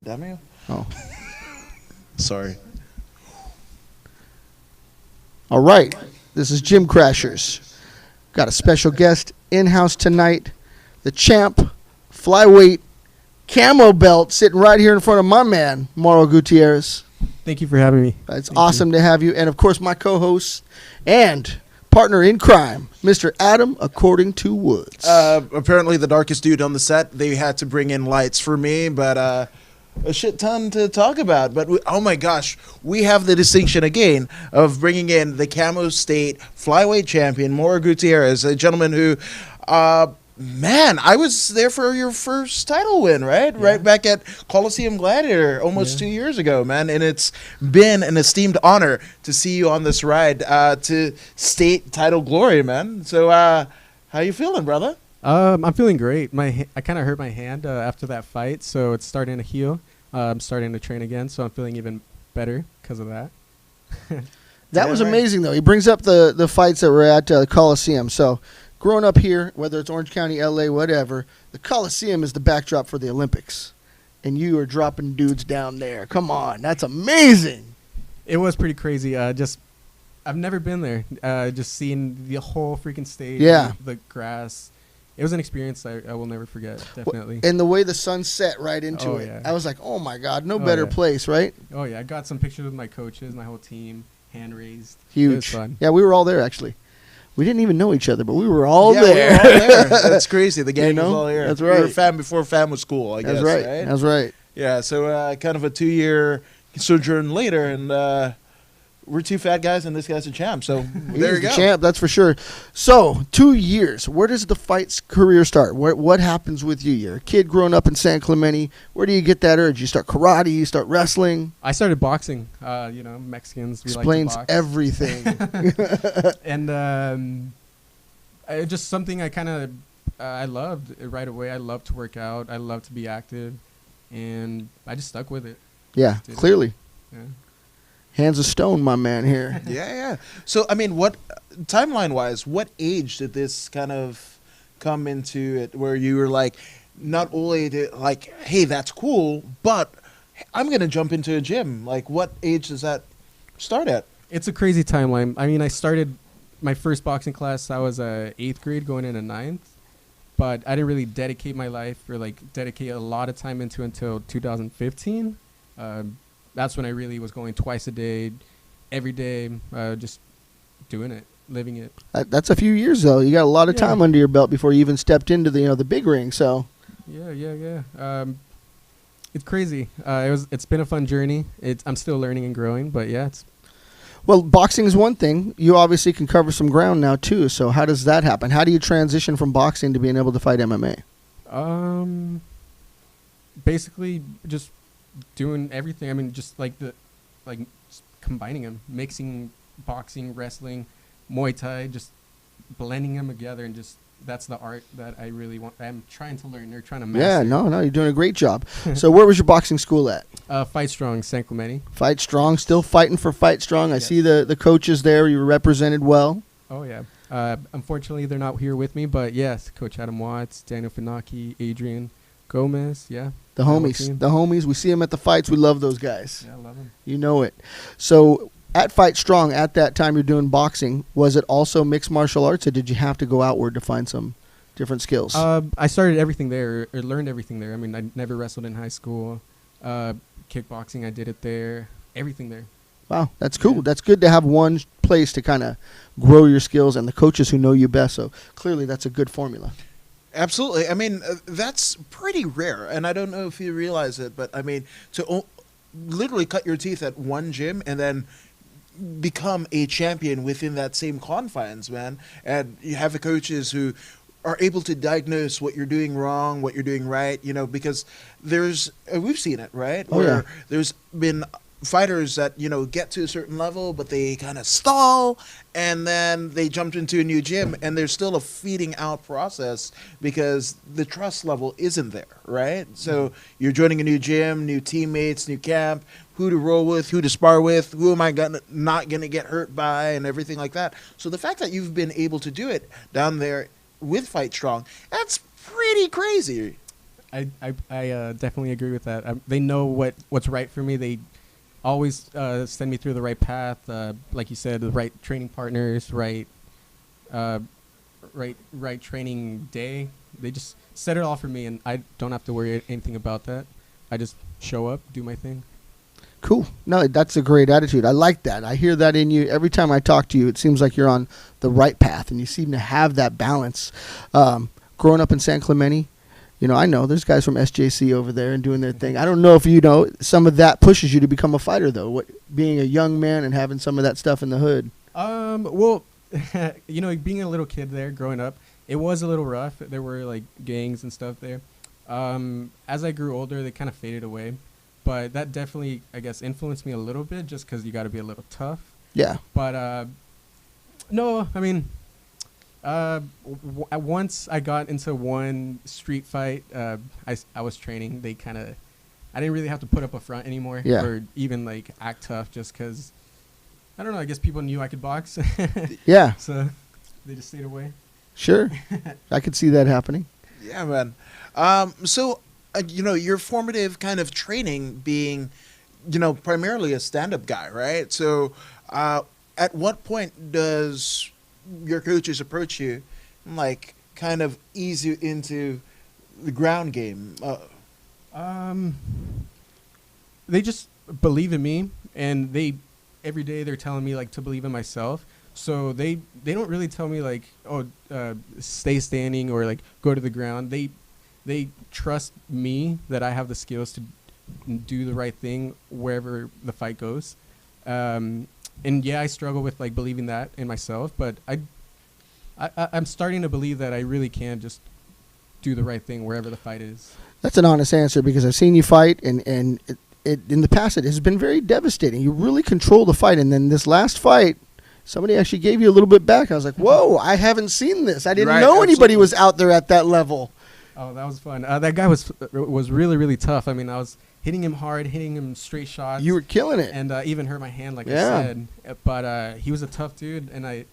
Damn you. Oh. Sorry. All right. This is Gym Crashers. Got a special guest in-house tonight. The champ, flyweight, camo belt, sitting right here in front of my man, Mauro Gutierrez. Thank you for having me. It's awesome to have you. And, of course, my co-host and partner in crime, Mr. Adam, according to Woods. Apparently the darkest dude on the set. They had to bring in lights for me, but a shit ton to talk about. But, oh, my gosh, we have the distinction again of bringing in the Camo State flyweight champion, Mauro Gutierrez, a gentleman who... man, I was there for your first title win, right? Yeah. Right back at Coliseum Gladiator almost 2 years ago, man. And it's been an esteemed honor to see you on this ride to state title glory, man. So how you feeling, brother? I'm feeling great. I kind of hurt my hand after that fight, so it's starting to heal. I'm starting to train again, so I'm feeling even better because of that. That was amazing, though. He brings up the fights that were at the Coliseum. So growing up here, whether it's Orange County, L.A., whatever, the Coliseum is the backdrop for the Olympics. And you are dropping dudes down there. Come on. That's amazing. It was pretty crazy. I've never been there. Just seeing the whole freaking stage. Yeah. The grass. It was an experience I will never forget, definitely. And the way the sun set right into it. Yeah. I was like, oh, my God, no better place, right? Oh, yeah. I got some pictures with my coaches, my whole team, hand raised. Huge. It was fun. Yeah, we were all there, actually. We didn't even know each other, but we were all there. We were all there. That's crazy. The gang was all here. That's right. We were fam before fam was cool, I guess. That's right. That's right. Yeah, so kind of a 2-year sojourn later, and we're two fat guys, and this guy's a champ. So there you go. Champ, that's for sure. So 2 years. Where does the fight's career start? What happens with you? You're a kid growing up in San Clemente. Where do you get that urge? You start karate. You start wrestling. I started boxing. Mexicans. We explains like to box. Everything. And just something I kind of I loved right away. I love to work out. I love to be active, and I just stuck with it. Yeah, clearly. Yeah. Hands of stone, my man here. Yeah. So, I mean, what timeline-wise, what age did this kind of come into it where you were like, not only like, hey, that's cool, but I'm going to jump into a gym. Like, what age does that start at? It's a crazy timeline. I mean, I started my first boxing class, I was 8th grade going into 9th, but I didn't really dedicate my life or dedicate a lot of time into until 2015. That's when I really was going twice a day, every day, just doing it, living it. That's a few years, though. You got a lot of time under your belt before you even stepped into the big ring. So, yeah. It's crazy. It's been a fun journey. I'm still learning and growing, but yeah, Well, boxing is one thing. You obviously can cover some ground now too. So how does that happen? How do you transition from boxing to being able to fight MMA? Basically just doing everything. I mean, just combining them, mixing boxing, wrestling, Muay Thai, just blending them together, and just that's the art that I really want. I'm trying to learn. They're trying to master. Yeah, no, you're doing a great job. So where was your boxing school at? Fight Strong, San Clemente. Fight Strong, still fighting for Fight Strong. I see the coaches there. You were represented well. Oh, yeah. Unfortunately, they're not here with me, but yes, Coach Adam Watts, Daniel Finocchi, Adrian Gomez, yeah. The homies. We see them at the fights. We love those guys. Yeah, I love them. You know it. So at Fight Strong, at that time you're doing boxing, was it also mixed martial arts, or did you have to go outward to find some different skills? I started everything there, or learned everything there. I mean, I never wrestled in high school. Kickboxing, I did it there. Everything there. Wow, that's cool. Yeah. That's good to have one place to kind of grow your skills and the coaches who know you best. So clearly that's a good formula. Absolutely. I mean, that's pretty rare, and I don't know if you realize it, but I mean, to literally cut your teeth at one gym and then become a champion within that same confines, man. And you have the coaches who are able to diagnose what you're doing wrong, what you're doing right, because we've seen it, right? Where there's been fighters that, get to a certain level, but they kind of stall, and then they jumped into a new gym, and there's still a feeding out process because the trust level isn't there, right? So you're joining a new gym, new teammates, new camp, who to roll with, who to spar with, who am I not going to get hurt by, and everything like that. So the fact that you've been able to do it down there with Fight Strong, that's pretty crazy. I definitely agree with that. They know what's right for me. They always send me through the right path. Like you said, the right training partners, uh, right training day. They just set it all for me, and I don't have to worry anything about that. I just show up, do my thing. Cool. No, that's a great attitude. I like that. I hear that in you. Every time I talk to you, it seems like you're on the right path, and you seem to have that balance. Growing up in San Clemente, I know there's guys from SJC over there and doing their thing. I don't know if some of that pushes you to become a fighter, though. Being a young man and having some of that stuff in the hood. Well, being a little kid there, growing up, it was a little rough. There were like gangs and stuff there. As I grew older, they kind of faded away. But that definitely, I guess, influenced me a little bit just because you got to be a little tough. Yeah. But, no, I mean, once I got into one street fight, I was training. I didn't really have to put up a front anymore. Yeah. Or even, like, act tough just because, I don't know, I guess people knew I could box. Yeah. So they just stayed away. Sure. I could see that happening. Yeah, man. So, your formative kind of training being, primarily a stand-up guy, right? So, at what point does your coaches approach you and, like, kind of ease you into the ground game? They just believe in me, and every day they're telling me, like, to believe in myself. So they don't really tell me, like, stay standing or, like, go to the ground. They trust me that I have the skills to do the right thing wherever the fight goes. And yeah, I struggle with, like, believing that in myself, but I'm starting to believe that I really can just do the right thing wherever the fight is. That's an honest answer because I've seen you fight, and it in the past it has been very devastating. You really control the fight, and then this last fight, somebody actually gave you a little bit back. I was like, whoa, I haven't seen this. I didn't know anybody was out there at that level. Oh, that was fun. That guy was really, really tough. I mean, I was hitting him hard, hitting him straight shots. You were killing it. And even hurt my hand, like I said. But he was a tough dude, and I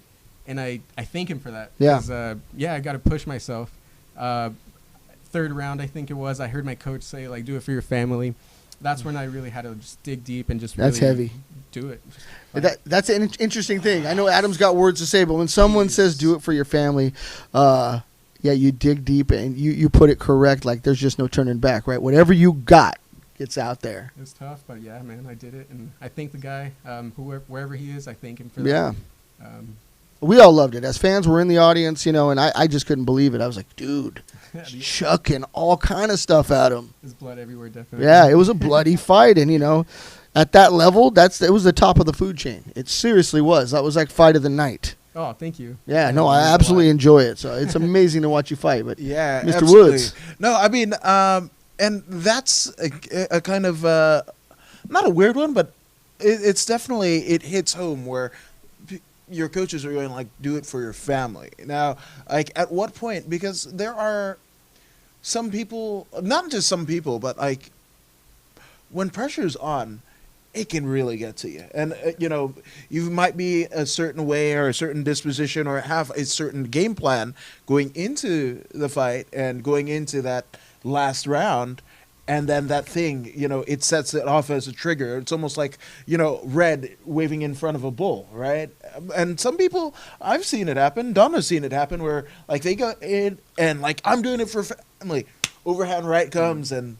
thank him for that. Yeah. 'Cause, I got to push myself. Third round, I think it was, I heard my coach say, like, do it for your family. That's when I really had to just dig deep and just That's really heavy. Do it. That's an interesting thing. I know Adam's got words to say, but when someone says do it for your family, you dig deep and you put it correct. Like, there's just no turning back, right? Whatever you got gets out there. It was tough, but yeah, man, I did it. And I thank the guy, wherever he is, I thank him for Yeah. that. We all loved it. As fans, we're in the audience, and I just couldn't believe it. I was like, dude, chucking all kind of stuff at him. There's blood everywhere, definitely. Yeah, it was a bloody fight, and, at that level, it was the top of the food chain. It seriously was. That was like fight of the night. Oh, thank you. Yeah, no, I absolutely enjoy it. So it's amazing to watch you fight. But Yeah, Mr. absolutely. Woods. No, I mean, and that's a kind of not a weird one, but it's definitely, it hits home where your coaches are going, like, do it for your family. Now, like, at what point? Because there are some people, not just some people, but, like, when pressure's on, it can really get to you. And, you might be a certain way or a certain disposition or have a certain game plan going into the fight and going into that last round. And then that thing, it sets it off as a trigger. It's almost like, red waving in front of a bull, right? And some people, I've seen it happen. Donna's seen it happen where, like, they go in and, like, I'm doing it for family. Overhand right comes and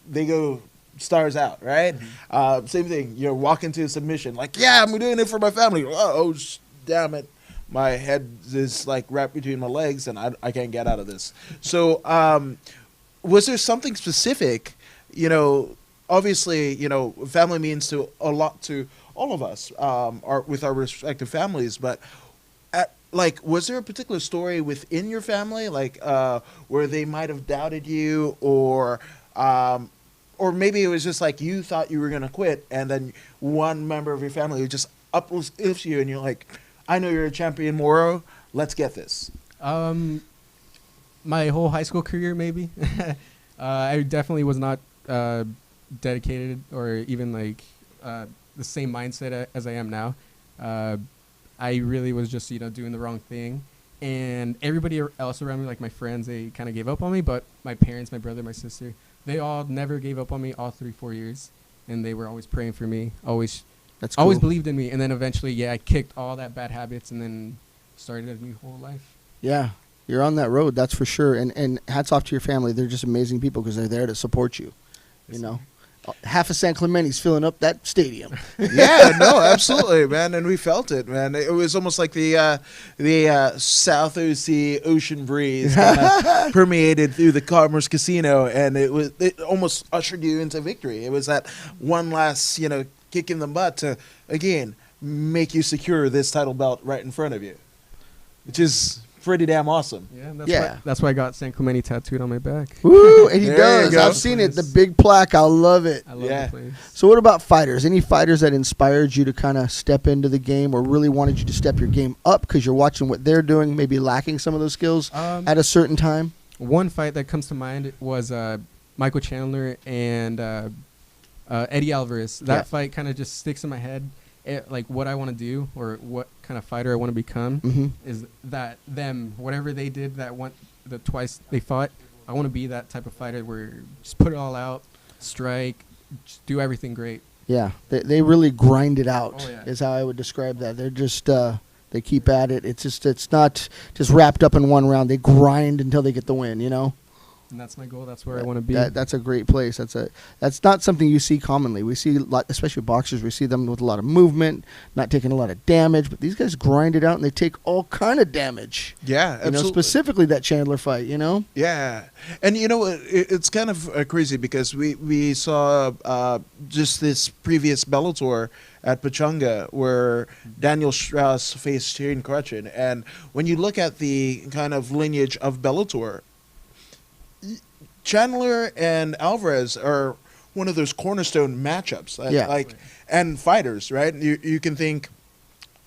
they go stars out, right? Mm-hmm. Same thing. You're walking to a submission. Like, yeah, I'm doing it for my family. Oh, damn it. My head is, like, wrapped between my legs and I can't get out of this. So, was there something specific, obviously, family means a lot to all of us, with our respective families, but was there a particular story within your family, like, where they might have doubted you or maybe it was just like you thought you were going to quit and then one member of your family just uplifts you and you're like, I know you're a champion, Mauro, let's get this. My whole high school career, maybe. I definitely was not dedicated or even, like, the same mindset as I am now. I really was just, doing the wrong thing. and everybody else around me, like my friends, they kind of gave up on me. But my parents, my brother, my sister, they all never gave up on me all 3-4 years, and they were always praying for me, always believed in me. And then eventually, I kicked all that bad habits and then started a new whole life. Yeah, you're on that road, that's for sure. And hats off to your family. They're just amazing people because they're there to support you. You know, half of San Clemente's filling up that stadium. Yeah, no, absolutely, man, and we felt it, man. It was almost like the South OC ocean breeze permeated through the Commerce Casino, and it almost ushered you into victory. It was that one last, kick in the butt to again make you secure this title belt right in front of you, which is pretty damn awesome. Yeah, that's why I got San Clemente tattooed on my back. Woo, and he does. I've seen it, the big plaque. I love it. I love the place. So what about fighters? Any fighters that inspired you to kind of step into the game or really wanted you to step your game up because you're watching what they're doing, maybe lacking some of those skills at a certain time? One fight that comes to mind was Michael Chandler and Eddie Alvarez. That fight kind of just sticks in my head. Like what I want to do or what kind of fighter I want to become is that whatever they did the twice they fought, I want to be that type of fighter where just put it all out, strike, just do everything great. Yeah, they really grind it out. Oh, yeah. Is how I would describe that. They're just they keep at it. It's not just wrapped up in one round. They grind until they get the win. And that's my goal. That's where I want to be. That's a great place. That's not something you see commonly. We see a lot, especially boxers. We see them with a lot of movement, not taking a lot of damage. But these guys grind it out and they take all kind of damage. Yeah, absolutely. Specifically that Chandler fight. Yeah, and it's kind of crazy because we saw just this previous Bellator at Pachanga where Daniel Strauss faced Shane Crutchin, and when you look at the kind of lineage of Bellator, Chandler and Alvarez are one of those cornerstone matchups, and fighters, right? You can think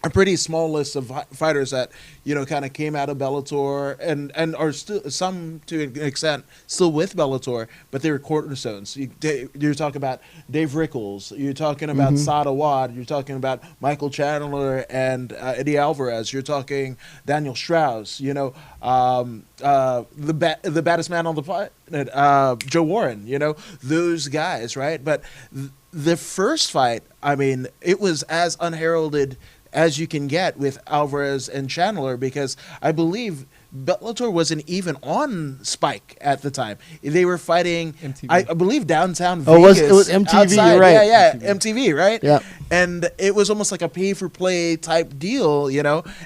a pretty small list of fighters that kind of came out of Bellator and are still some to an extent still with Bellator, but they were cornerstones. You're talking about Dave Rickles, you're talking about Sada Wad, you're talking about Michael Chandler and Eddie Alvarez, you're talking Daniel Strauss, the baddest man on the planet, Joe Warren, those guys, right? But the first fight, I mean, it was as unheralded as you can get with Alvarez and Chandler, because I believe Bellator wasn't even on Spike at the time. They were fighting, MTV. I believe, downtown Vegas. It was MTV, outside. right? Yeah, MTV, right? Yeah. And it was almost like a pay-for-play type deal,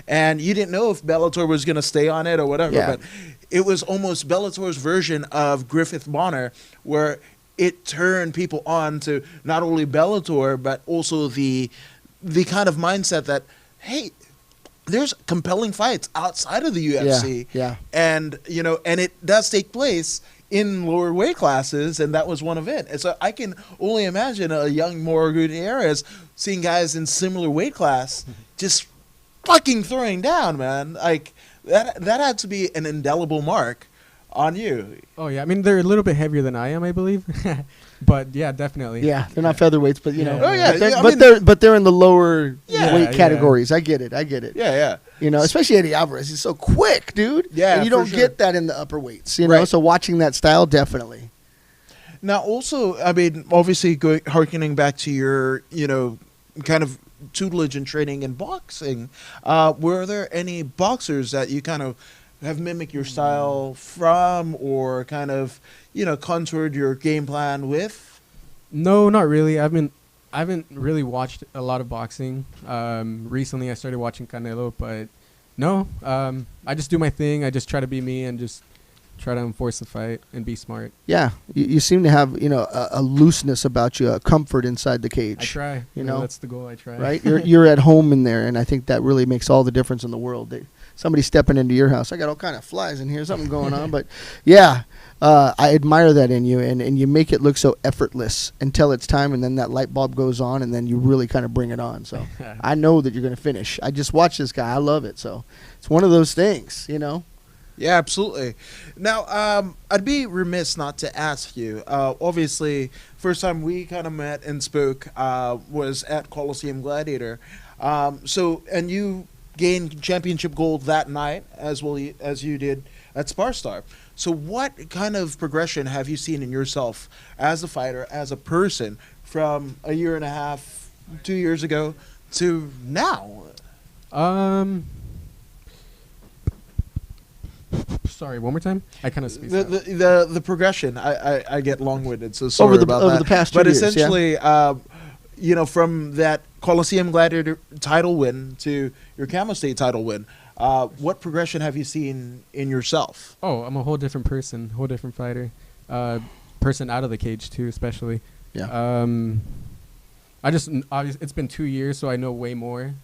and you didn't know if Bellator was going to stay on it or whatever, but it was almost Bellator's version of Griffith Bonner, where it turned people on to not only Bellator, but also the kind of mindset that, hey, there's compelling fights outside of the UFC. Yeah. And, and it does take place in lower weight classes, and that was one of it. And so I can only imagine a young Mauro Gutierrez seeing guys in similar weight class just fucking throwing down, man. Like, that had to be an indelible mark on you. Oh, yeah. I mean, they're a little bit heavier than I am, I believe. But yeah, definitely. Yeah, they're not featherweights, but Oh yeah, but they're in the lower weight categories. I get it. Yeah. Especially Eddie Alvarez. He's so quick, dude. Yeah, and you don't get that in the upper weights. You know, so watching that style, definitely. Now, also, I mean, obviously, harkening back to your, kind of tutelage and training in boxing, were there any boxers that you kind of have mimicked your style from, or kind of, contoured your game plan with? No, not really. I haven't really watched a lot of boxing. Recently I started watching Canelo, but no. I just do my thing. I just try to be me and just try to enforce the fight and be smart. Yeah, you seem to have a looseness about you, a comfort inside the cage. I try. That's the goal. I try. Right, you're at home in there, and I think that really makes all the difference in the world. Somebody stepping into your house, I got all kind of flies in here, something going on, but yeah, I admire that in you, and you make it look so effortless until it's time, and then that light bulb goes on, and then you really kind of bring it on. So I know that you're going to finish. I just watched this guy. I love it. So it's one of those things, Yeah, absolutely. Now, I'd be remiss not to ask you. Obviously, first time we kind of met and spoke was at Coliseum Gladiator. And you gain championship gold that night, as well as you did at Sparstar. So what kind of progression have you seen in yourself as a fighter, as a person, from a year and a half, 2 years ago to now? Sorry, one more time. I kind of spaced out. The progression. I get long-winded, so sorry about that. Over the past 2 but years, essentially, from that Coliseum Gladiator title win to your Camo State title win, what progression have you seen in yourself? Oh, I'm a whole different person, whole different fighter, person out of the cage too, especially. Yeah. Obviously, it's been 2 years, so I know way more.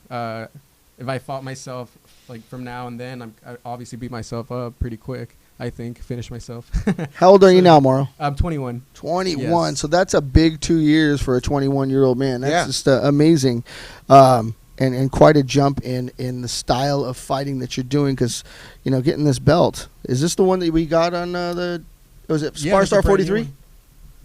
If I fought myself like from now and then, I obviously beat myself up pretty quick. I think finish myself. How old are you now, Mauro? I'm 21. 21. Yes. So that's a big 2 years for a 21-year-old man. That's just amazing, and quite a jump in the style of fighting that you're doing. Because getting this belt, is this the one that we got on was it Sparstar 43?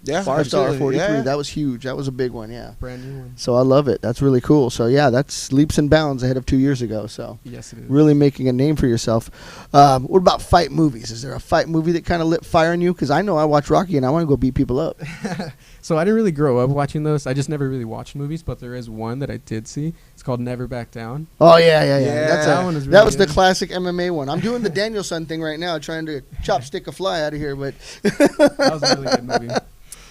Yeah, Sparstar 43. Yeah. That was huge. That was a big one. Yeah. Brand new one. So I love it. That's really cool. So yeah, that's leaps and bounds ahead of 2 years ago. So Yes, it is. really making a name for yourself. What about fight movies? Is there a fight movie that kind of lit fire in you? Because I know I watch Rocky and I want to go beat people up. So I didn't really grow up watching those. I just never really watched movies, but there is one that I did see. It's called Never Back Down. Oh yeah. That one is that really was the good. classic MMA one. I'm doing the Danielson thing right now, trying to chopstick a fly out of here, but That was a really good movie.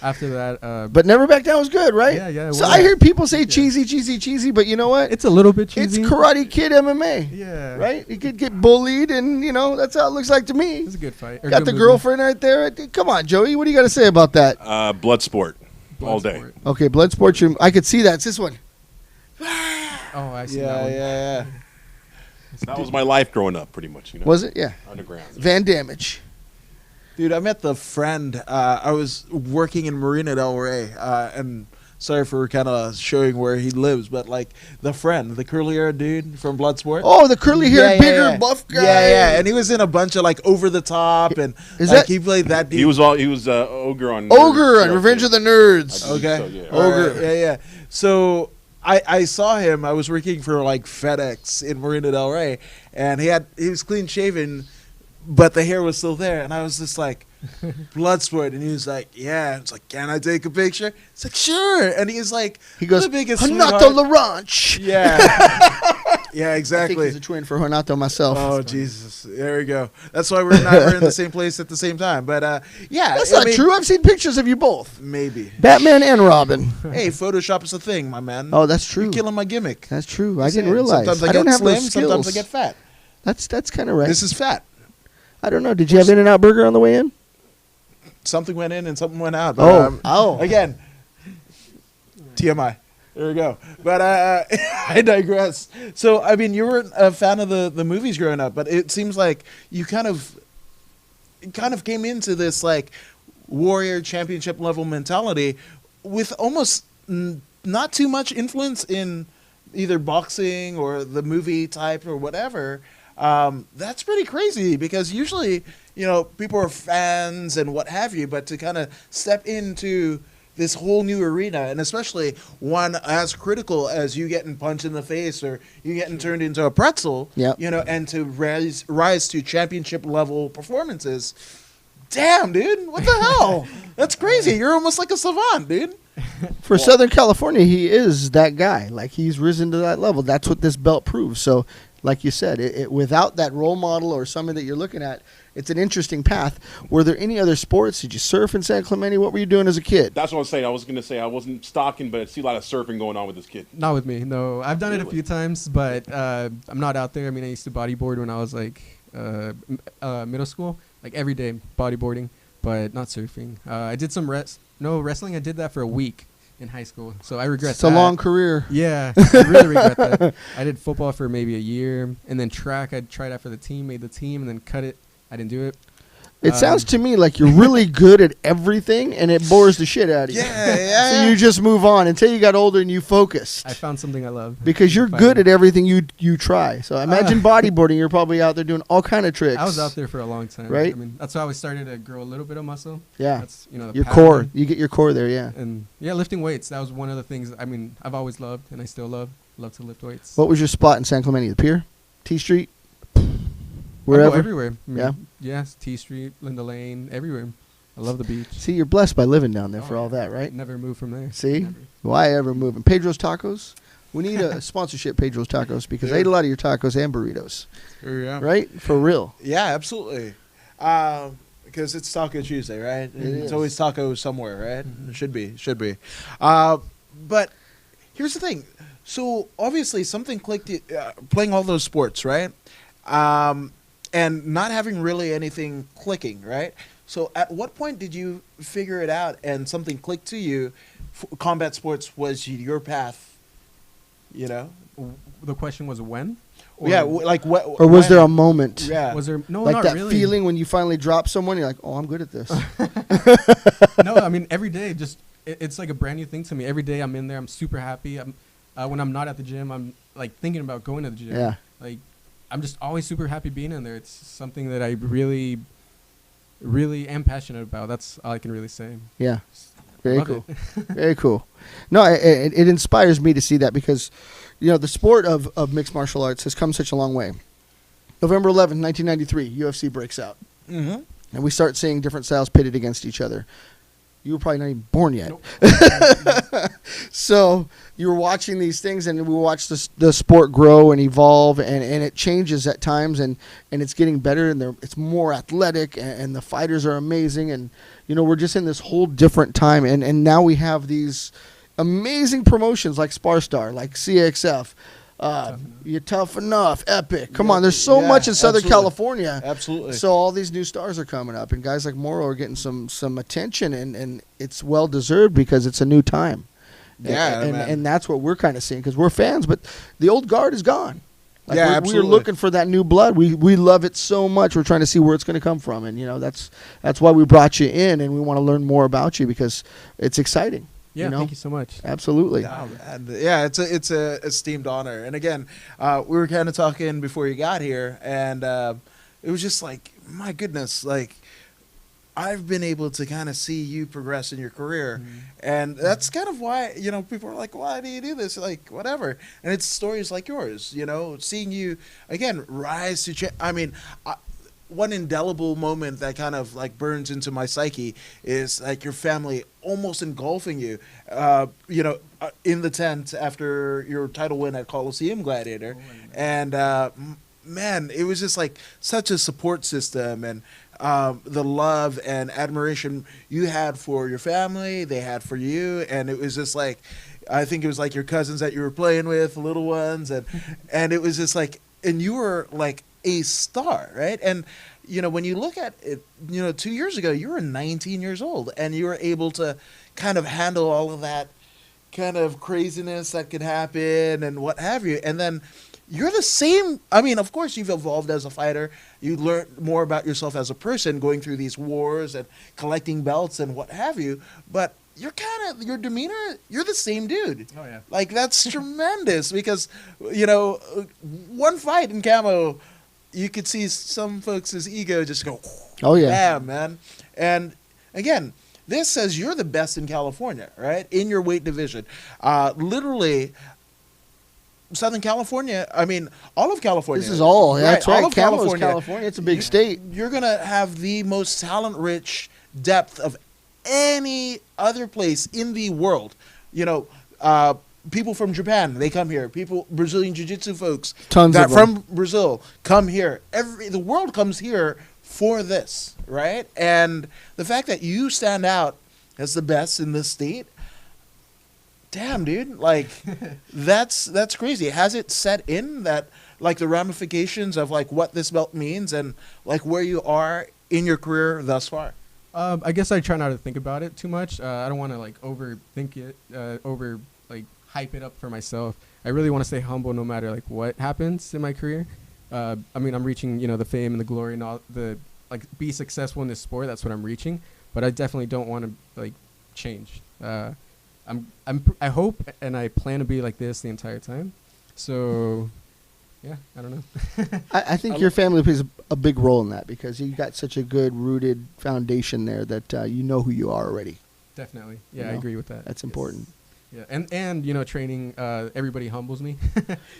After that, but Never Back Down was good, right? Yeah. So I hear people say cheesy, but you know what? it's a little bit cheesy. It's Karate Kid MMA. Yeah. Right? You could get bullied, and that's how it looks like to me. It's a good fight. Or Got good the movie. girlfriend right there. Come on, Joey. What do you got to say about that? Bloodsport. All day. Bloodsport. Okay, Bloodsport. I could see that. It's this one. Oh, I see that one. Yeah. That was my life growing up, pretty much. Was it? Yeah. Underground. Van Damage. Dude, I met the friend. I was working in Marina Del Rey, and sorry for kind of showing where he lives, but like the friend, the curly-haired dude from Bloodsport. Oh, the curly-haired, bigger, buff guy. Yeah, and he was in a bunch of like over the top, and he played that dude. He was Ogre on Ogre on Revenge of the Nerds. I believe Okay, so, yeah. Ogre. Yeah. So I saw him. I was working for like FedEx in Marina Del Rey, and he was clean shaven, but the hair was still there, and I was just like, Bloodsport, and he was like, yeah. It's like, can I take a picture? It's like, sure. And he goes, the biggest Hanato sweetheart. LaRanche. Yeah. Yeah, I exactly. think he's a twin for Hanato myself. Oh, Jesus. There we go. That's why we're in the same place at the same time. But, yeah. That's not true. I've seen pictures of you both. Maybe. Batman and Robin. Hey, Photoshop is a thing, my man. Oh, that's true. You're killing my gimmick. That's true. I Just didn't saying. realize. Sometimes I don't get have slim, those sometimes I skills. get fat. That's kind of right. This is fat. I don't know. Did you have In-N-Out Burger on the way in? Something went in and something went out. But, Again, TMI. There we go. But I digress. So, I mean, you were a fan of the movies growing up, but it seems like you kind of came into this like warrior championship level mentality with almost not too much influence in either boxing or the movie type or whatever. That's pretty crazy because usually, people are fans and what have you, but to kind of step into this whole new arena, and especially one as critical as you getting punched in the face or you getting turned into a pretzel, and to rise to championship level performances. Damn, dude, what the hell? That's crazy. You're almost like a savant, dude. For Southern California, he is that guy. Like, he's risen to that level. That's what this belt proves. So, like you said, without that role model or somebody that you're looking at, it's an interesting path. Were there any other sports? Did you surf in San Clemente? What were you doing as a kid? That's what I was saying. I was going to say I wasn't stalking, but I see a lot of surfing going on with this kid. Not with me, no. I've done it a Really? few times, but I'm not out there. I mean, I used to bodyboard when I was like middle school, like every day bodyboarding, but not surfing. I did some wrestling. I did that for a week in high school, so I regret It's that. a long career. Yeah, I really regret that. I did football for maybe a year, and then track. I tried out for the team, made the team, and then cut it. I didn't do it. It sounds to me like you're really good at everything, and it bores the shit out of you. Yeah. So you just move on until you got older and you focused. I found something I love. Because you're Finally. good at everything you try. So imagine bodyboarding. You're probably out there doing all kind of tricks. I was out there for a long time. Right? I mean, that's how I started to grow a little bit of muscle. Yeah. That's the Your pattern. core. You get your core there, yeah. And yeah, lifting weights. That was one of the things. I mean, I've always loved, and I still love to lift weights. What was your spot in San Clemente? The pier? T Street, I wherever. go everywhere. I mean, Yeah? Yes, T Street, Linda Lane, everywhere. I love the beach. See, you're blessed by living down there Oh, for all yeah. that, right? Never move from there. See? Never. Why ever move? And Pedro's Tacos? We need a sponsorship, Pedro's Tacos, because I ate a lot of your tacos and burritos. Yeah. Right? For real. Yeah, absolutely. Because it's Taco Tuesday, right? It's is. always taco somewhere, right? Mhm. It should be. But here's the thing. So obviously something clicked. Playing all those sports, right? And not having really anything clicking, right? So at what point did you figure it out and something clicked to you? Combat sports was your path. You know? The question was when? Yeah, like what? Or was there a moment? Yeah. Was there no? Like not that really. feeling when you finally drop someone, you're like, oh, I'm good at this. No, I mean every day. Just it's like a brand new thing to me. Every day I'm in there. I'm super happy. When I'm not at the gym, I'm like thinking about going to the gym. Yeah. Like I'm just always super happy being in there. It's something that I really, really am passionate about. That's all I can really say. Yeah. Very Love cool. it. Very cool. No, it inspires me to see that because, you know, the sport of mixed martial arts has come such a long way. November 11th, 1993, UFC breaks out. Mm-hmm. And we start seeing different styles pitted against each other. You were probably not even born yet. Nope. So you were watching these things, and we watched the sport grow and evolve, and it changes at times, and it's getting better, and it's more athletic, and the fighters are amazing, and you know we're just in this whole different time, and now we have these amazing promotions like Sparstar, like CXF. You're Tough Enough, Epic. Come on, there's so much in Southern California. Absolutely. So all these new stars are coming up, and guys like Mauro are getting some attention, and it's well deserved because it's a new time. Yeah, and, man. and that's what we're kind of seeing because we're fans, but the old guard is gone. Like Yeah, we're absolutely. looking for that new blood. We love it so much. We're trying to see where it's going to come from, and you know that's why we brought you in, and we want to learn more about you because it's exciting. Yeah, you know? thank you so much. Absolutely. Yeah, it's a esteemed honor. And again, we were kind of talking before you got here, and it was just like, my goodness, like I've been able to kind of see you progress in your career, and that's kind of why people are like, why do you do this? Like whatever, and it's stories like yours, seeing you again rise to. I mean. One indelible moment that kind of like burns into my psyche is like your family almost engulfing you, in the tent after your title win at Coliseum Gladiator. And man, it was just like such a support system, and the love and admiration you had for your family, they had for you. And it was just like, I think it was like your cousins that you were playing with, little ones. And it was just like, and you were like a star, right? And when you look at it, 2 years ago you were 19 years old, and you were able to kind of handle all of that kind of craziness that could happen and what have you. And then you're the same. I mean, of course you've evolved as a fighter. You learned more about yourself as a person going through these wars and collecting belts and what have you. But your demeanor, you're the same dude. Oh yeah. Like that's tremendous because one fight in camo, you could see some folks' ego just go, oh yeah, bam, man. And again, this says you're the best in California, right? In your weight division. Literally, Southern California, I mean, all of California. this is all. That's right. All of California. It's a big state. You're going to have the most talent-rich depth of any other place in the world. People from Japan, they come here. Brazilian Jiu-Jitsu folks Tons that of them. from Brazil come here. The world comes here for this, right? And the fact that you stand out as the best in this state, damn, dude, like that's crazy. Has it set in that, like, the ramifications of like what this belt means and like where you are in your career thus far? I guess I try not to think about it too much. I don't want to like overthink it, hype it up for myself. I really want to stay humble no matter like what happens in my career. I mean, I'm reaching, the fame and the glory and all be successful in this sport. That's what I'm reaching. But I definitely don't want to like change. I hope and I plan to be like this the entire time. So, yeah, I don't know. I think your family plays a big role in that because you got such a good rooted foundation there that you know who you are already. Definitely. Yeah, I agree with that. That's Yes. important. Yeah, and training, everybody humbles me.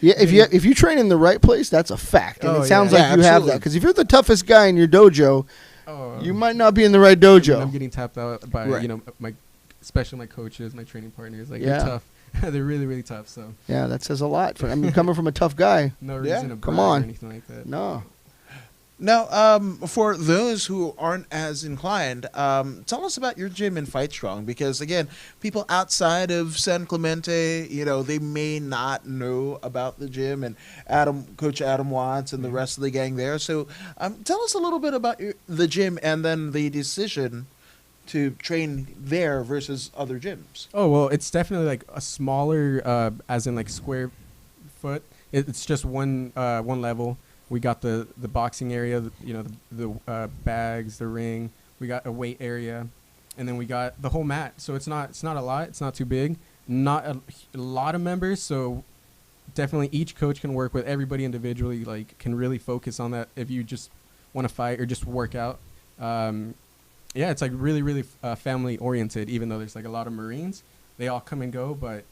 Yeah, if you train in the right place, that's a fact, and Oh, it sounds yeah. like Yeah, you have absolutely. that. Because if you're the toughest guy in your dojo, Oh, you might not be in the right I mean, dojo. I'm getting tapped out by Right. especially my coaches, my training partners. Like Yeah. they're tough. They're really really tough. So Yeah, that says a lot. I mean, coming from a tough guy. no Yeah, reason to come brag on. or anything like that. No. Now, for those who aren't as inclined, tell us about your gym in Fight Strong, because again, people outside of San Clemente, they may not know about the gym and Coach Adam Watts and the rest of the gang there. So, tell us a little bit about the gym and then the decision to train there versus other gyms. Oh well, it's definitely like a smaller, as in like square foot. It's just one level. We got the boxing area, the bags, the ring. We got a weight area, and then we got the whole mat. So it's not a lot. It's not too big. Not a lot of members. So definitely each coach can work with everybody individually. Like can really focus on that if you just want to fight or just work out. Yeah, it's like really really family oriented. Even though there's like a lot of Marines, they all come and go, but.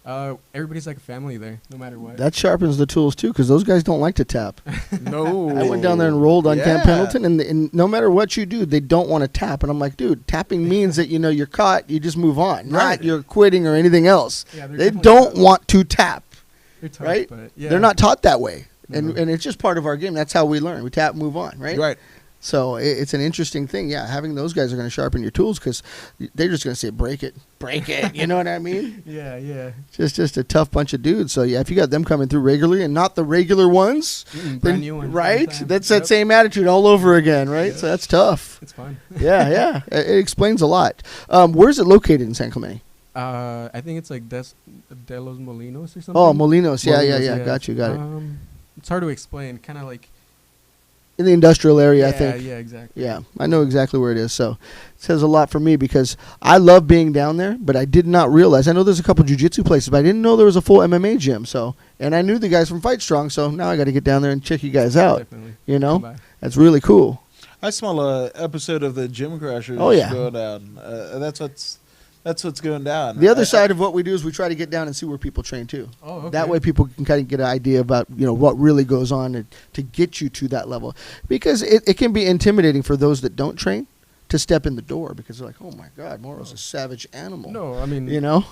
Everybody's like a family there, no matter what. That sharpens the tools, too, because those guys don't like to tap. No. I went down there and rolled on Camp Yeah. Pendleton, and no matter what you do, they don't want to tap. And I'm like, dude, tapping means that, you're caught, you just move on. Right. Not you're quitting or anything else. Yeah, they're They definitely don't tough. want to tap, They're tough, right? But yeah. They're not taught that way. And No. and it's just part of our game. That's how we learn. We tap, move on, right? Right. So it's an interesting thing. Yeah, having those guys are going to sharpen your tools because they're just going to say, break it. You know what I mean? Yeah, yeah. Just a tough bunch of dudes. So yeah, if you got them coming through regularly and not the regular ones, Brand then, new ones. right? every time. That's that Yep. same attitude all over again, right? Yeah. So that's tough. It's fun. Yeah. It explains a lot. Where's it located in San Clemente? I think it's like De los Molinos or something. Oh, Molinos. Yeah. Molinos, Got you. Got it. It's hard to explain. Kind of like. In the industrial area, Yeah, I think. yeah, exactly. Yeah, I know exactly where it is. So it says a lot for me because I love being down there, but I did not realize. I know there's a couple jiu-jitsu places, but I didn't know there was a full MMA gym. So, and I knew the guys from Fight Strong, so now I got to get down there and check you guys out. Definitely. You know, Come by. that's really cool. I smell a episode of the Gym Crashers Oh, yeah. going down. That's what's going down. The other side of what we do is we try to get down and see where people train too. Oh, okay. That way, people can kind of get an idea about what really goes on to get you to that level, because it can be intimidating for those that don't train to step in the door because they're like, oh my God, Mauro's a savage animal. No, I mean,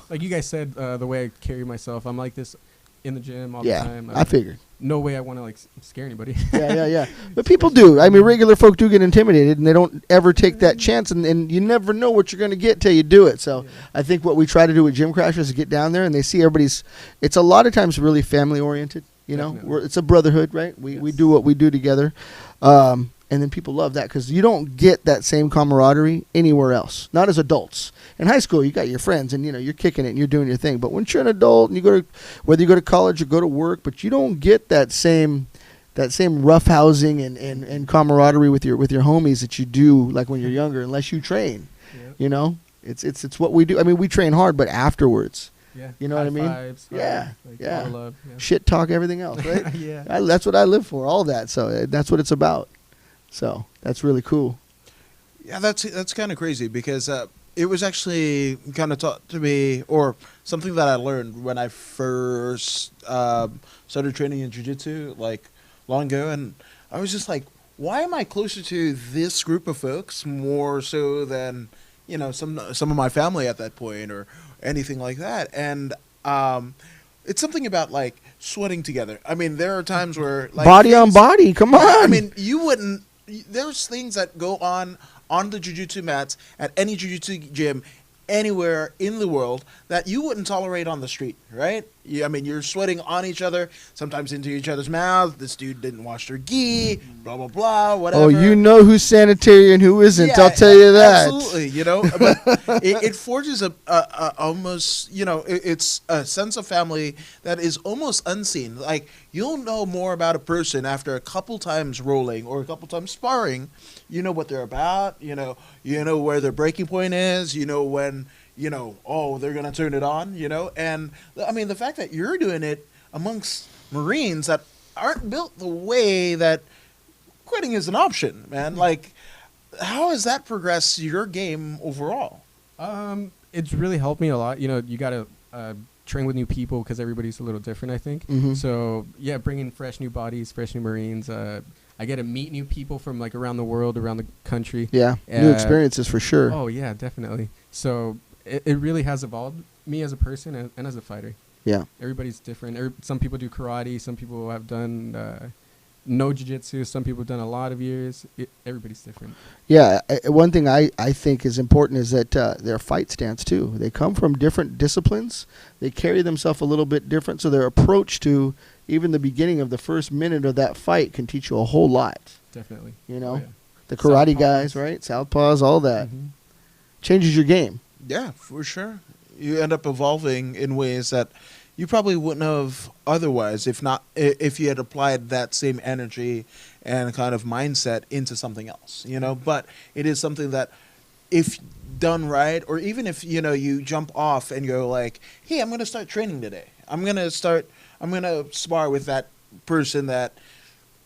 like you guys said, the way I carry myself, I'm like this in the gym all the yeah, time. I figured. No way I want to like scare anybody. Yeah. But people do. I mean, regular folk do get intimidated, and they don't ever take that chance, and you never know what you're going to get till you do it. So Yeah. I think what we try to do with Gym Crashers is get down there, and they see everybody's. It's a lot of times really family oriented. Definitely. It's a brotherhood, right? We Yes. do what we do together, and then people love that because you don't get that same camaraderie anywhere else. Not as adults. In high school, you got your friends, and you're kicking it and you're doing your thing. But once you're an adult, and whether you go to college or go to work, but you don't get that same roughhousing and camaraderie with your homies that you do like when you're younger, unless you train. Yeah. It's what we do. I mean, we train hard, but afterwards, Yeah. you know what I mean? Fives, Yeah, like, yeah. all love, yeah. shit talk, everything else, right? Yeah. That's what I live for, all that. So that's what it's about. So that's really cool. Yeah, that's kind of crazy because it was actually kind of taught to me, or something that I learned when I first started training in jiu-jitsu, like long ago, and I was just like, why am I closer to this group of folks more so than some of my family at that point or anything like that? And it's something about like sweating together. I mean, there are times where like Body on body, come on. I mean, you wouldn't. There's things that go on the jiu-jitsu mats at any jiu-jitsu gym anywhere in the world that you wouldn't tolerate on the street, right? I mean, you're sweating on each other, sometimes into each other's mouths. This dude didn't wash their gi, blah, blah, blah, whatever. Oh, you know who's sanitary and who isn't. Yeah, I'll tell you that. Absolutely, but it forges a almost, it's a sense of family that is almost unseen. Like, you'll know more about a person after a couple times rolling or a couple times sparring. You know what they're about. You know where their breaking point is. You know when, they're going to turn it on, And, I mean, the fact that you're doing it amongst Marines that aren't built the way that quitting is an option, man. Like, how has that progressed your game overall? it's really helped me a lot. You know, you gotta train with new people because everybody's a little different, I think. Mhm. So yeah, bringing fresh new bodies, fresh new Marines. I get to meet new people from like around the world, around the country. Yeah, new experiences for sure. Oh yeah, definitely. So it really has evolved me as a person and as a fighter. Yeah. Everybody's different. Some people do karate. Some people have done no jiu-jitsu. Some people have done a lot of years. Everybody's different. Yeah, one thing I think is important is that their fight stance too. They come from different disciplines. They carry themselves a little bit different, so their approach to even the beginning of the first minute of that fight can teach you a whole lot. Definitely. You know, Oh, yeah. the karate Southpaws. guys, right? Southpaws, all that changes your game. Yeah, for sure. You end up evolving in ways that you probably wouldn't have otherwise if you had applied that same energy and kind of mindset into something else, you know. But it is something that, if done right, or even if you jump off and go like, hey, I'm going to start training today. I'm going to spar with that person that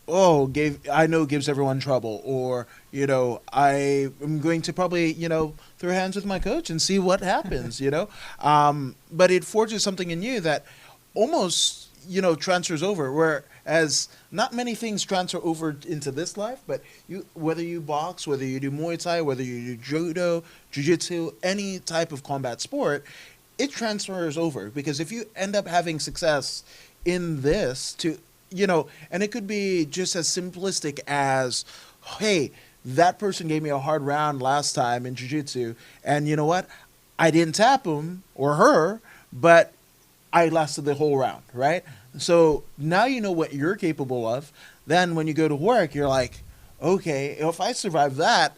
I know gives everyone trouble, or I am going to probably throw hands with my coach and see what happens, but it forges something in you that almost transfers over, whereas not many things transfer over into this life, but whether you box, whether you do Muay Thai, whether you do judo, jiu-jitsu, any type of combat sport, it transfers over, because if you end up having success in this and it could be just as simplistic as, hey, that person gave me a hard round last time in jiu-jitsu, and you know what? I didn't tap him or her, but I lasted the whole round, right? So now you know what you're capable of. Then when you go to work, you're like, okay, if I survive that,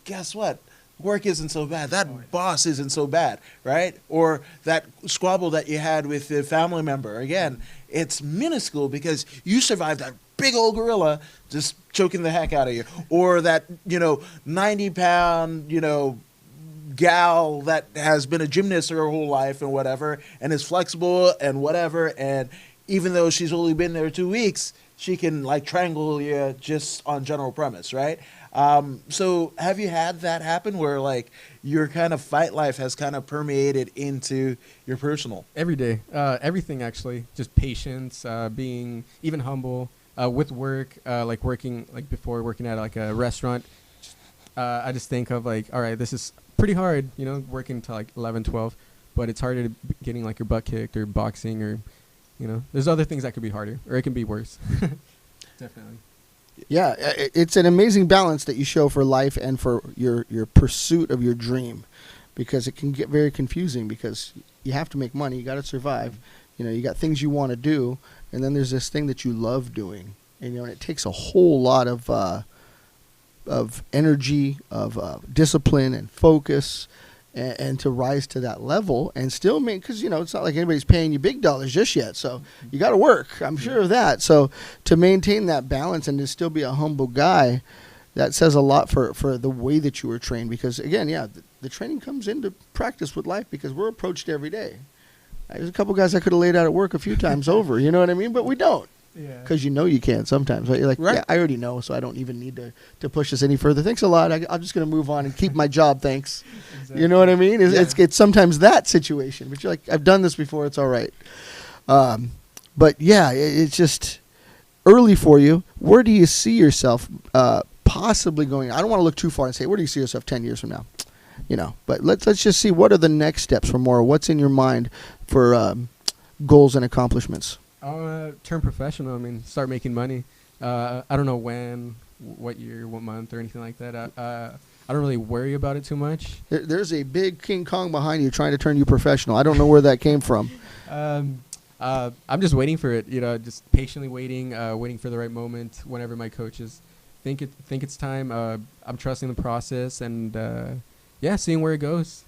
guess what? Work isn't so bad. That boss isn't so bad, right? Or that squabble that you had with a family member. Again, it's minuscule because you survived that big old gorilla just choking the heck out of you. Or that, 90-pound, gal that has been a gymnast her whole life and whatever, and is flexible and whatever. And even though she's only been there 2 weeks, she can like triangle you just on general premise, right? So have you had that happen where like your kind of fight life has kind of permeated into your personal? Every day, everything actually, just patience, being even humble with work, like working, like before working at like a restaurant. I just think of like, all right, this is pretty hard, working till like 11, 12, but it's harder to getting like your butt kicked or boxing or, there's other things that could be harder or it can be worse. Definitely. Yeah, it's an amazing balance that you show for life and for your pursuit of your dream, because it can get very confusing because you have to make money, you got to survive, you got things you want to do, and then there's this thing that you love doing, and and it takes a whole lot of energy, of discipline and focus, and to rise to that level and still make, because it's not like anybody's paying you big dollars just yet, so you got to work. I'm sure of that. So to maintain that balance and to still be a humble guy, that says a lot for the way that you were trained. Because again, the training comes into practice with life, because we're approached every day. There's a couple guys I could have laid out at work a few times over, you know what I mean? But we don't. Yeah. Because you can sometimes. Right? You're like, right. Yeah, I already know, so I don't even need to push this any further. Thanks a lot. I'm just going to move on and keep my job, thanks. Exactly. You know what I mean? It's sometimes that situation. But you're like, I've done this before, it's all right. But yeah, it's just early for you. Where do you see yourself possibly going? I don't want to look too far and say, where do you see yourself 10 years from now? But let's just see, what are the next steps for Mauro? What's in your mind for goals and accomplishments? Turn professional. I mean, start making money. I don't know when, what year, what month, or anything like that. I don't really worry about it too much. There's a big King Kong behind you trying to turn you professional. I don't know where that came from. I'm just waiting for it. Just patiently waiting, waiting for the right moment. Whenever my coaches think it's time, I'm trusting the process and seeing where it goes.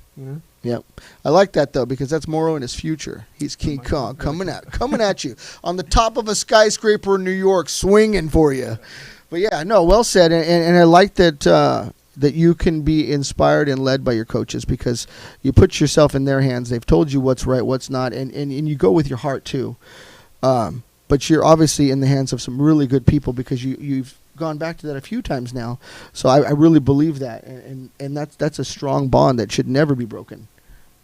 Yeah, I like that though, because that's Mauro in his future. He's King Kong coming at you on the top of a skyscraper in New York, swinging for you. But yeah, no, well said, and I like that that you can be inspired and led by your coaches, because you put yourself in their hands. They've told you what's right, what's not, and you go with your heart too. But you're obviously in the hands of some really good people, because you've gone back to that a few times now. So I really believe that, and that's a strong bond that should never be broken.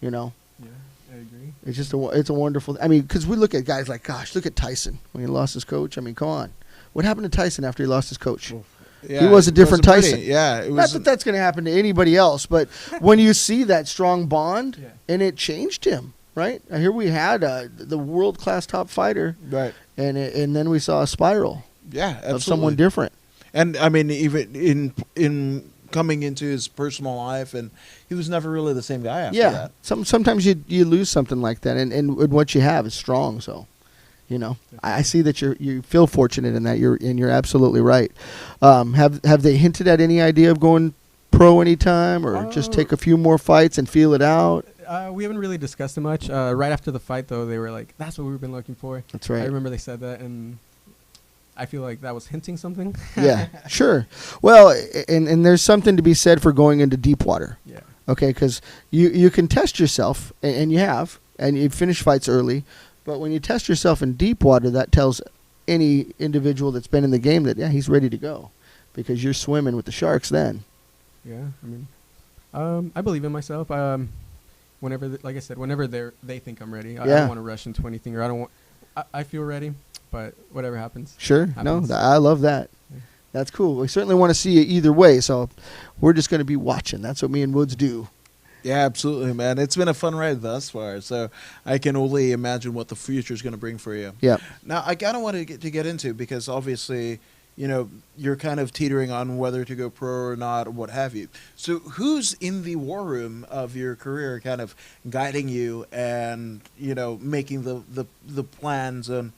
You know, Yeah, I agree. it's just it's a wonderful. I mean, because we look at guys like, gosh, look at Tyson when he lost his coach. I mean, come on, what happened to Tyson after he lost his coach? Yeah, he was a it different wasn't Tyson. pretty. Yeah, it Not was. that that's going to happen to anybody else, but when you see that strong bond, Yeah. and it changed him, right? Here we had the world-class top fighter, Right. and then we saw a spiral Yeah, absolutely. of someone different. And I mean, even in coming into his personal life, and he was never really the same guy after Yeah, that. sometimes you lose something like that, and what you have is strong. So, you know, I see that you feel fortunate in that. You're absolutely right. Have they hinted at any idea of going pro anytime, or just take a few more fights and feel it out? We haven't really discussed it much. Right after the fight, though, they were like, "That's what we've been looking for." That's right. I remember they said that, and I feel like that was hinting something. Yeah, sure. Well, and there's something to be said for going into deep water. Yeah. Okay, because you can test yourself, and you have, and you finish fights early. But when you test yourself in deep water, that tells any individual that's been in the game that, yeah, he's ready to go, because you're swimming with the sharks then. Yeah, I mean, I believe in myself. Whenever, like I said, whenever they think I'm ready, I Yeah. don't want to rush into anything, or I don't want. I feel ready, but whatever happens. Sure. Happens. No, I love that. Yeah. That's cool. We certainly want to see you either way, so we're just going to be watching. That's what me and Woods do. Yeah, absolutely, man. It's been a fun ride thus far, so I can only imagine what the future is going to bring for you. Yeah. Now, I kind of want to get into, because obviously, you know, you're kind of teetering on whether to go pro or not, or what have you. So who's in the war room of your career kind of guiding you and, you know, making the plans on,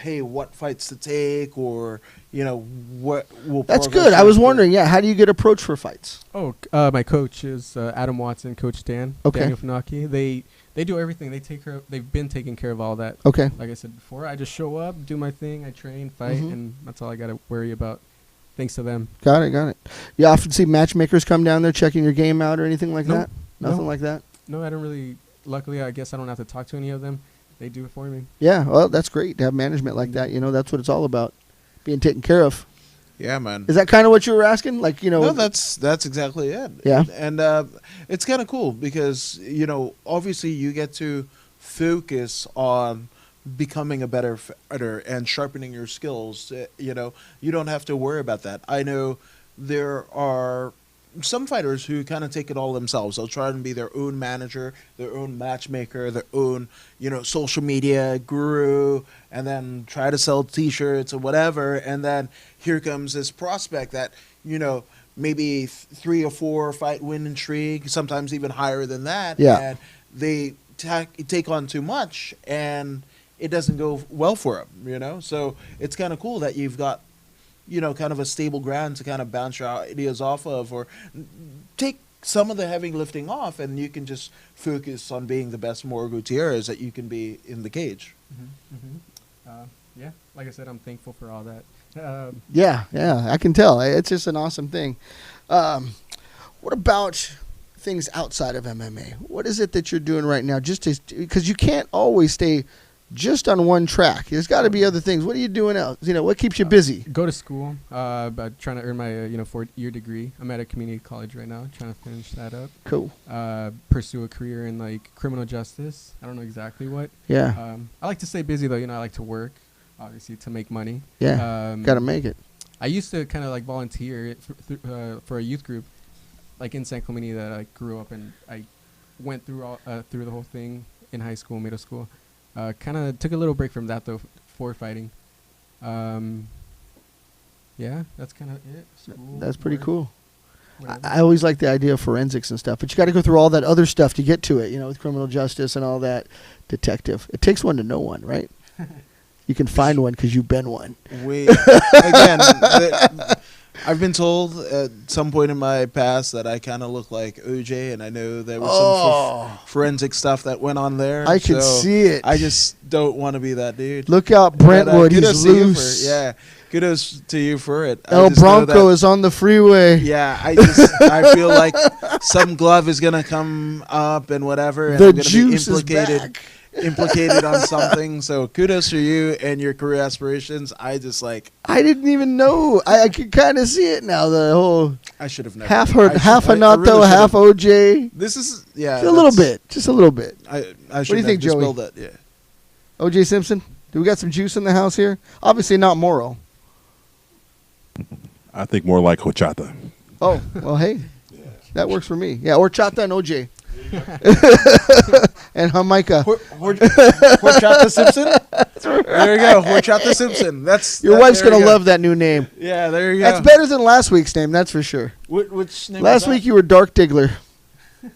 hey, what fights to take, or, you know, what will That's progress good. I your was career? wondering, how do you get approached for fights? Oh, my coach is Adam Watson, Coach Dan. Okay. Daniel Funaki. They do everything. They've been taking care of all that. Okay. Like I said before, I just show up, do my thing, I train, fight, Mhm. and that's all I got to worry about. Thanks to them. Got it. You often see matchmakers come down there checking your game out or anything like Nope. that? Nothing No. like that? No, I don't really. Luckily, I guess I don't have to talk to any of them. They do it for me. Yeah, well, that's great to have management like that. You know, that's what it's all about, being taken care of. Yeah, man. Is that kind of what you were asking? Like, you know. No, that's exactly it. Yeah. And it's kind of cool because, you know, obviously you get to focus on becoming a better fighter and sharpening your skills. You know, you don't have to worry about that. I know there are some fighters who kind of take it all themselves. They'll try and be their own manager, their own matchmaker, their own, you know, social media guru, and then try to sell T-shirts or whatever. And then here comes this prospect that, you know, maybe 3 or 4 fight winning streak, sometimes even higher than that. Yeah. And they take on too much, and it doesn't go well for them, you know? So it's kind of cool that you've got, you know, kind of a stable ground to kind of bounce your ideas off of, or take some of the heavy lifting off, and you can just focus on being the best Mauro Gutierrez that you can be in the cage. Yeah, like I said, I'm thankful for all that. Yeah, I can tell. It's just an awesome thing. What about things outside of MMA? What is it that you're doing right now? Just because you can't always stay just on one track. There's got to be other things. What are you doing else? You know, what keeps you busy? Go to school, but trying to earn my 4-year degree. I'm at a community college right now, trying to finish that up. Cool. Pursue a career in like criminal justice. I don't know exactly what. Yeah. I like to stay busy though. You know, I like to work, obviously, to make money. Yeah. Got to make it. I used to kind of like volunteer for a youth group, like in San Clemente that I grew up in. I went through through the whole thing in high school, middle school. Kind of took a little break from that though for fighting. Yeah, that's kind of it. School, That's pretty work, cool. whatever. I always like the idea of forensics and stuff, but you got to go through all that other stuff to get to it, you know, with criminal justice and all that. Detective. It takes one to know one, right? You can find one because you've been one. Again, I've been told at some point in my past that I kind of look like OJ, and I know there was some forensic stuff that went on there. I can see it. I just don't want to be that dude. Look out, Brentwood. Kudos He's to you loose. kudos to you for it. I El just know Bronco that- is on the freeway. Yeah, I feel like some glove is gonna come up and whatever, and The I'm gonna be juice is implicated. back. implicated on something. So kudos to you and your career aspirations. I didn't even know. I can kind of see it now. The whole I should have never. half I Hanato, really half should've. OJ. This is Just a little bit. Just a little bit. I What do you think, Joey? Joey? That. Yeah. OJ Simpson. Do we got some juice in the house here? Obviously not Mauro. I think more like horchata. Oh, well, hey. That works for me. Yeah, or Chata and OJ. And Jamaica. Horchata Simpson. There you go, Horchata Simpson. Your wife's there going you to go. love that new name. Yeah, there you That's go. better than last week's name, that's for sure. Which name? Last was week you were Dark Diggler. that?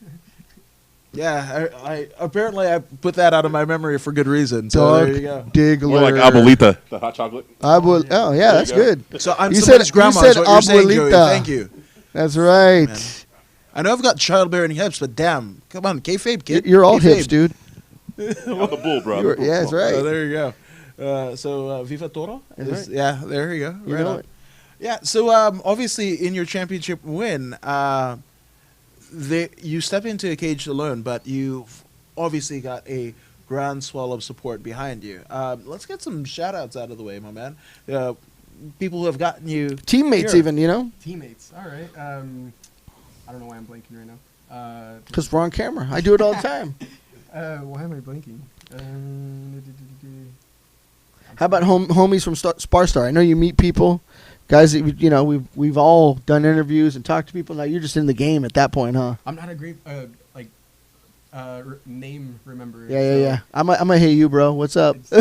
Yeah, I apparently I put that out of my memory for good reason. So Dark there you go. Diggler. More like abuelita, the hot chocolate. Oh, yeah, that's you go. good. So I'm You somebody's said- grandma. you Is said what you're saying, Joey. abuelita. Thank you. That's right. Man. I know I've got childbearing hips, but damn, come on, kayfabe, kid. You're all Kayfabe. hips, dude. I'm the bull, bro. Yeah, that's right. There you go. So Viva Toro. That's right. Yeah, there you go. You Right know on. it. Yeah. So obviously in your championship win, you step into a cage alone, but you've obviously got a groundswell of support behind you. Let's get some shout outs out of the way, my man. People who have gotten you Teammates here. even, you know? Teammates. All right. I don't know why I'm blanking right now. Because we're on camera. I do it all the time. Why am I blanking? How about homies from Sparstar? I know you meet people, guys that you know. We've all done interviews and talked to people. Now you're just in the game at that point, huh? I'm not a great name remember. Yeah. I'm a hey you, bro. What's up? It's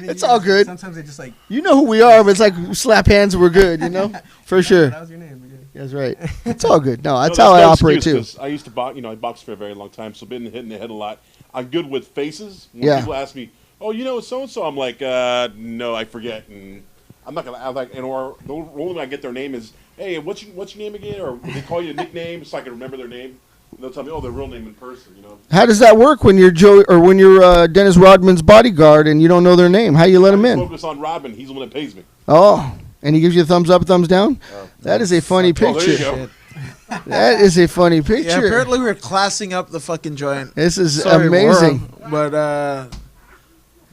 It's all good. Sometimes I just like. You know who we are, but it's like slap hands and we're good. You know, for sure. That was your name. Yeah. That's right. It's all good. No, that's No, how I no operate excuse, too. 'cause I used to box. I boxed for a very long time, so been hit in the head a lot. I'm good with faces. When Yeah. people ask me, "Oh, you know so and so," I'm like, "No, I forget." And I'm not gonna. I'm like, and or the only way I get their name is, "Hey, what's your name again?" Or they call you a nickname so I can remember their name. And they'll tell me, "Oh, their real name in person." You know. How does that work when you're Joe or when you're Dennis Rodman's bodyguard and you don't know their name? How you let I him in? Focus on Robin. He's the one that pays me. Oh, and he gives you a thumbs up, thumbs down. That is a funny Oh, there you picture. go. That is a funny picture. Yeah, apparently we're classing up the fucking joint. This is Sorry, amazing. Mauro,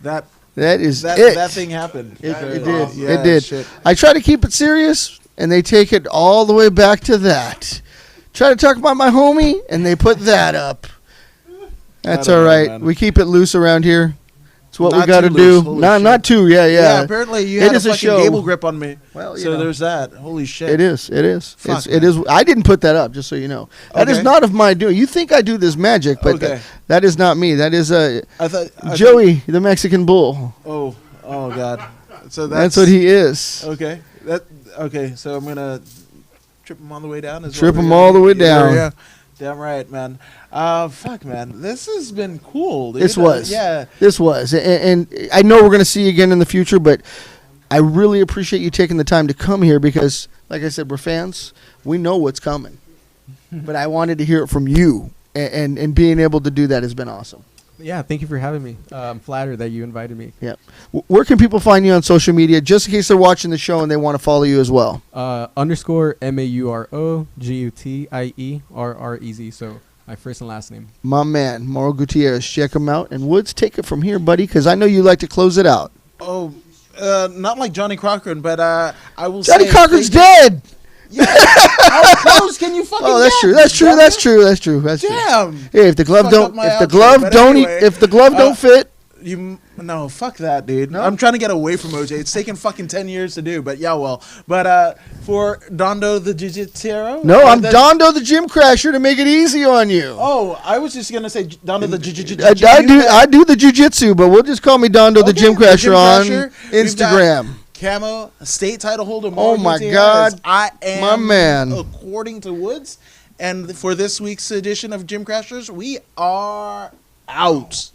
but That is that it. that thing happened. It That did. is awesome. It Yeah, did. shit. I try to keep it serious, and they take it all the way back to that. Try to talk about my homie, and they put that up. That's I don't all know, right. man. We keep it loose around here. It's what we Not got to too do. loose. Holy Not shit. too. Yeah. Yeah, apparently you It had is a a fucking show. gable grip on me. Well, you So know. there's that. Holy shit. It is. Fuck, It is. I didn't put that up, just so you know. That is Okay. not of my doing. You think I do this magic, but Okay. that is not me. That is I thought Joey, the Mexican bull. Oh God. So That's what he is. Okay. Okay. So I'm gonna trip him on the way down. Trip him all the way down. Yeah. Damn right, man. Fuck, man. This has been cool. Dude. This was. Yeah. This was. And I know we're going to see you again in the future, but I really appreciate you taking the time to come here because, like I said, we're fans. We know what's coming. But I wanted to hear it from you, and being able to do that has been awesome. Yeah, thank you for having me. I'm flattered that you invited me. Yeah. Where can people find you on social media, just in case they're watching the show and they want to follow you as well? _ MAURO so my first and last name. My man, Mauro Gutierrez. Check him out. And Woods, take it from here, buddy, because I know you like to close it out. Oh, not like Johnny Cochran, but I will Johnny say Cochran's thank you- dead. Yeah. How close can you fucking Oh, that's get? true. That's true. Damn That's it. true. That's true. That's true. Damn. Hey, if the glove Fucked up don't, my if the outro, glove but don't, anyway, if the glove don't fit, No, fuck that, dude. No? I'm trying to get away from OJ. It's taken fucking 10 years to do, but yeah, well. But for Dondo the Jiu-Jitsu. no, I'm Dondo the Gym Crasher to make it easy on you. Oh, I was just gonna say Dondo the Jiu-Jitsu. I do the jujitsu, but we'll just call me Dondo the Gym Crasher on We've got Instagram. Camo, a state title holder. Oh Mauro my Gutierrez. God. I am My man. According to Woods, and for this week's edition of Gym Crashers, we are out.